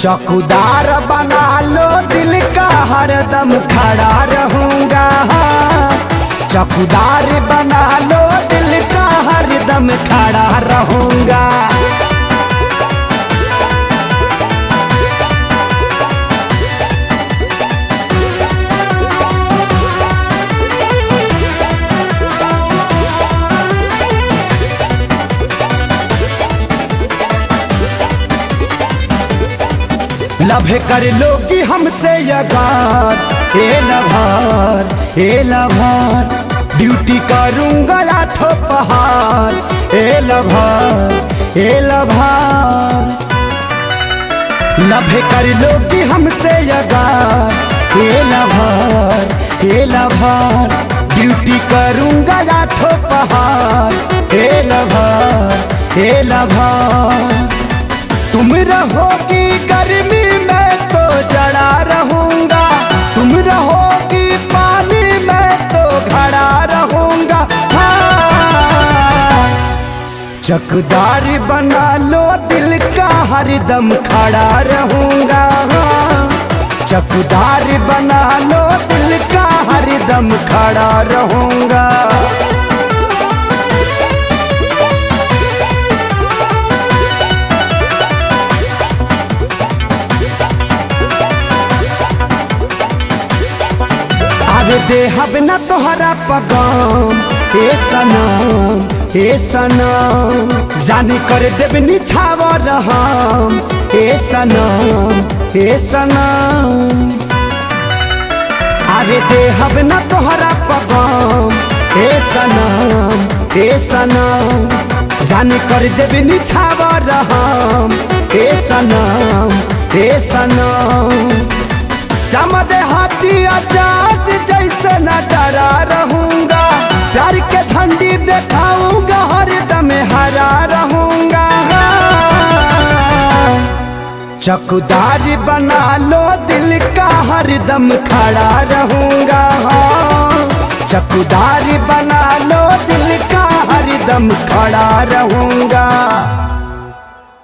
चौकीदार बना लो दिल का हरदम खड़ा रहूंगा। चौकीदार बना लो दिल का हरदम खड़ा रहूंगा। लभे कर लोगी हमसे यगार, हे लभार हे लभार, ड्यूटी करूंगा आठों पहाड़, हे लभार हे लभार। लभे कर लोगी हमसे यगार, हे लभार हे लभार, ड्यूटी करूंगा आठों पहाड़, हे लभार हे लभार। तुम रहोगी गर्मी में तो जड़ा रहूंगा, तुम रहोगी पानी में तो खड़ा रहूंगा। हाँ। चौकीदार बना लो दिल का हरदम खड़ा रहूंगा। चौकीदार बना लो दिल का हरदम खड़ा रहूंगा। देहब न तोहरा पगाम, हे सनम हे सनम, जानी कर देव निछावर हम, हे सनम हे सनम। अरे देहब न तोहरा पगाम, हे सनम हे सनम, जानी कर देव निछावर हम, हे सनम हे सनम। समझ हाथी आजाद जैसे न डरा रहूंगा, प्यार के झंडी दिखाऊंगा हरदम हरा रहूंगा। चौकीदार बना लो दिल का हरदम खड़ा रहूंगा। चौकीदार बना लो दिल का हरदम खड़ा रहूंगा।